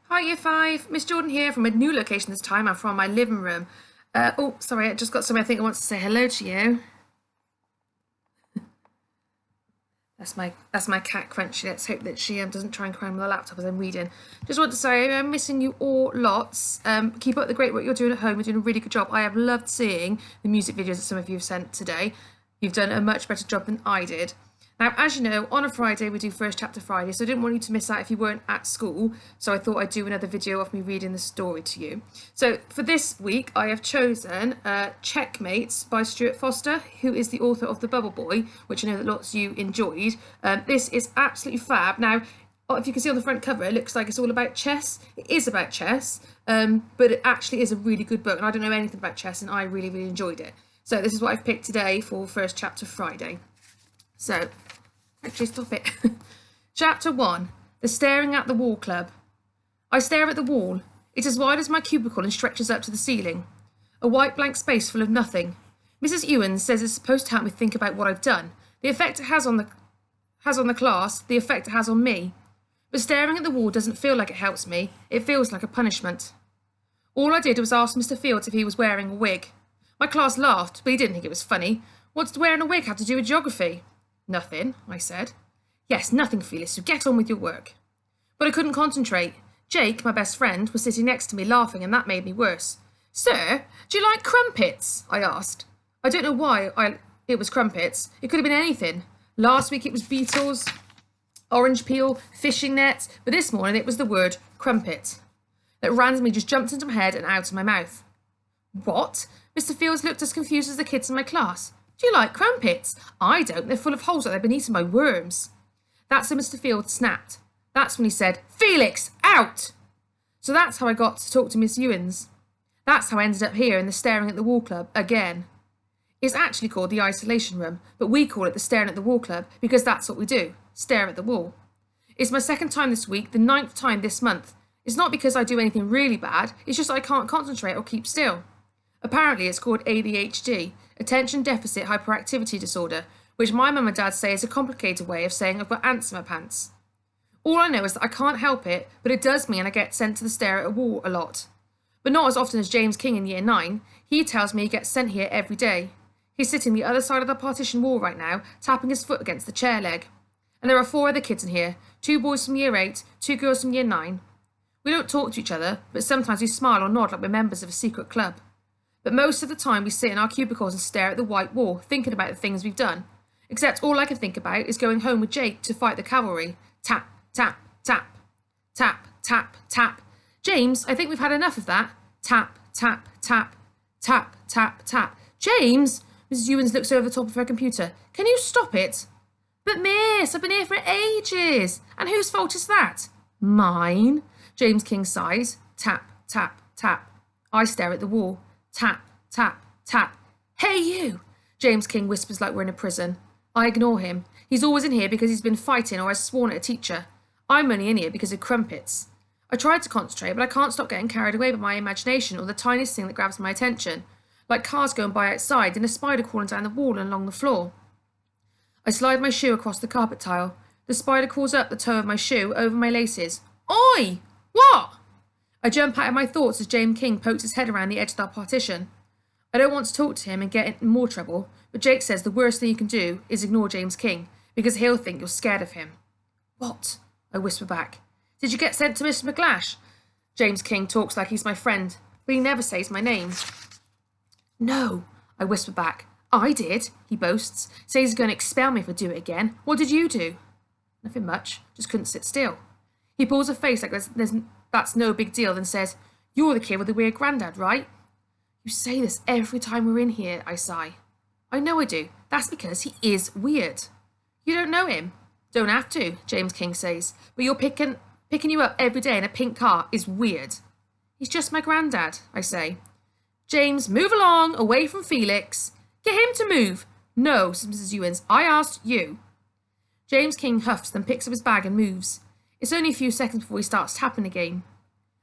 Hi, Year 5. Miss Jordan here from a new location this time. I'm from my living room. Sorry, I just got somebody I think wants to say hello to you. That's my cat Crunchy. Let's hope that she doesn't try and cry on the laptop as I'm reading. Just want to say I'm missing you all lots. Keep up the great work you're doing at home. You're doing a really good job. I have loved seeing the music videos that some of you have sent today. You've done a much better job than I did. Now, as you know, on a Friday we do First Chapter Friday, so I didn't want you to miss out if you weren't at school, so I thought I'd do another video of me reading the story to you. So for this week, I have chosen Checkmates by Stuart Foster, who is the author of The Bubble Boy, which I know that lots of you enjoyed. This is absolutely fab. Now, if you can see on the front cover, it looks like it's all about chess. It is about chess, but it actually is a really good book, and I don't know anything about chess, and I really, really enjoyed it. So this is what I've picked today for First Chapter Friday. So, actually stop it. Chapter 1, The Staring at the Wall Club. I stare at the wall. It's as wide as my cubicle and stretches up to the ceiling. A white blank space full of nothing. Mrs. Ewens says it's supposed to help me think about what I've done, the effect it has on the class, the effect it has on me. But staring at the wall doesn't feel like it helps me. It feels like a punishment. All I did was ask Mr. Fields if he was wearing a wig. My class laughed, but he didn't think it was funny. What's wearing a wig have to do with geography? Nothing, I said. Yes, nothing, Felix, so get on with your work. But I couldn't concentrate. Jake, my best friend, was sitting next to me laughing, and that made me worse. Sir, do you like crumpets? I asked. I don't know why it was crumpets. It could have been anything. Last week it was beetles, orange peel, fishing nets, but this morning it was the word crumpet. That randomly just jumped into my head and out of my mouth. What? Mr. Fields looked as confused as the kids in my class. Do you like crumpets? I don't. They're full of holes like they've been eaten by worms. That's when Mr. Fields snapped. That's when he said, Felix, out! So that's how I got to talk to Miss Ewens. That's how I ended up here in the Staring at the Wall Club again. It's actually called the Isolation Room, but we call it the Staring at the Wall Club because that's what we do, stare at the wall. It's my second time this week, the 9th time this month. It's not because I do anything really bad, it's just I can't concentrate or keep still. Apparently it's called ADHD, Attention Deficit Hyperactivity Disorder, which my mum and dad say is a complicated way of saying I've got ants in my pants. All I know is that I can't help it, but it does mean I get sent to the stare at a wall a lot. But not as often as James King in Year 9. He tells me he gets sent here every day. He's sitting the other side of the partition wall right now, tapping his foot against the chair leg. And there are 4 other kids in here, 2 boys from Year 8, 2 girls from Year 9. We don't talk to each other, but sometimes we smile or nod like we're members of a secret club. But most of the time we sit in our cubicles and stare at the white wall, thinking about the things we've done. Except all I can think about is going home with Jake to fight the cavalry. Tap, tap, tap. Tap, tap, tap. James, I think we've had enough of that. Tap, tap, tap. Tap, tap, tap. James! Mrs. Ewens looks over the top of her computer. Can you stop it? But miss, I've been here for ages. And whose fault is that? Mine. James King sighs. Tap, tap, tap. I stare at the wall. Tap, tap, tap. Hey, you! James King whispers like we're in a prison. I ignore him. He's always in here because he's been fighting or has sworn at a teacher. I'm only in here because of crumpets. I try to concentrate, but I can't stop getting carried away by my imagination or the tiniest thing that grabs my attention, like cars going by outside and a spider crawling down the wall and along the floor. I slide my shoe across the carpet tile. The spider crawls up the toe of my shoe over my laces. Oi! What? I jump out of my thoughts as James King pokes his head around the edge of the partition. I don't want to talk to him and get in more trouble, but Jake says the worst thing you can do is ignore James King, because he'll think you're scared of him. What? I whisper back. Did you get sent to Mr. McGlash? James King talks like he's my friend, but he never says my name. No, I whisper back. I did, he boasts. Says he's going to expel me if I do it again. What did you do? Nothing much, just couldn't sit still. He pulls a face like that's no big deal, then says, You're the kid with the weird granddad, right? You say this every time we're in here, I sigh. I know I do. That's because he is weird. You don't know him? Don't have to, James King says. But you're picking you up every day in a pink car is weird. He's just my granddad, I say. James, move along, away from Felix. Get him to move. No, says Mrs. Ewens. I asked you. James King huffs, then picks up his bag and moves. It's only a few seconds before he starts tapping again.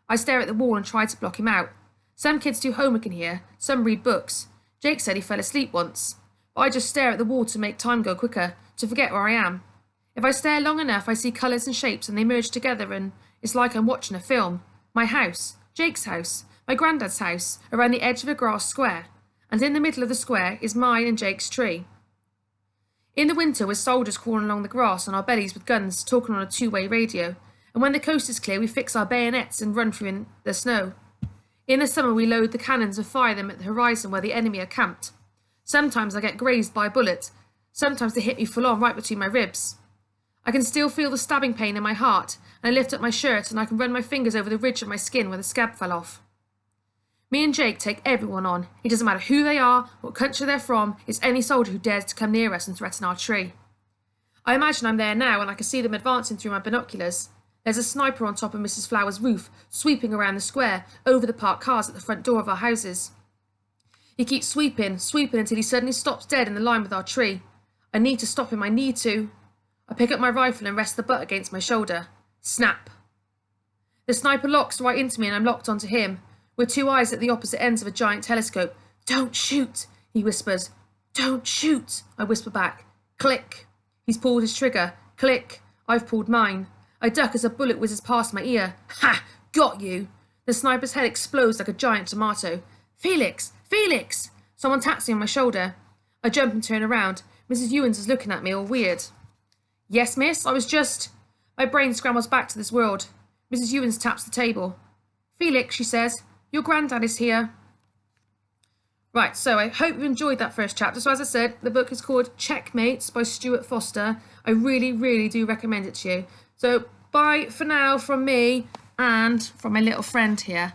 I stare at the wall and try to block him out. Some kids do homework in here, some read books. Jake said he fell asleep once. But I just stare at the wall to make time go quicker, to forget where I am. If I stare long enough, I see colours and shapes and they merge together and it's like I'm watching a film. My house, Jake's house, my granddad's house, around the edge of a grass square, and in the middle of the square is mine and Jake's tree. In the winter, we're soldiers crawling along the grass on our bellies with guns, talking on a two-way radio, and when the coast is clear, we fix our bayonets and run through in the snow. In the summer, we load the cannons and fire them at the horizon where the enemy are camped. Sometimes I get grazed by a bullet. Sometimes they hit me full on right between my ribs. I can still feel the stabbing pain in my heart, and I lift up my shirt and I can run my fingers over the ridge of my skin where the scab fell off. Me and Jake take everyone on. It doesn't matter who they are, what country they're from, it's any soldier who dares to come near us and threaten our tree. I imagine I'm there now and I can see them advancing through my binoculars. There's a sniper on top of Mrs. Flower's roof, sweeping around the square, over the parked cars at the front door of our houses. He keeps sweeping until he suddenly stops dead in the line with our tree. I need to stop him, I need to. I pick up my rifle and rest the butt against my shoulder. Snap. The sniper locks right into me and I'm locked onto him. We're two eyes at the opposite ends of a giant telescope. Don't shoot, he whispers. Don't shoot, I whisper back. Click. He's pulled his trigger. Click. I've pulled mine. I duck as a bullet whizzes past my ear. Ha! Got you! The sniper's head explodes like a giant tomato. Felix! Felix! Someone taps me on my shoulder. I jump and turn around. Mrs. Ewens is looking at me all weird. Yes, miss, I was just... My brain scrambles back to this world. Mrs. Ewens taps the table. Felix, she says, your granddad is here. Right, so I hope you enjoyed that first chapter. So as I said, the book is called Checkmates by Stuart Foster. I really, really do recommend it to you. So bye for now from me and from my little friend here.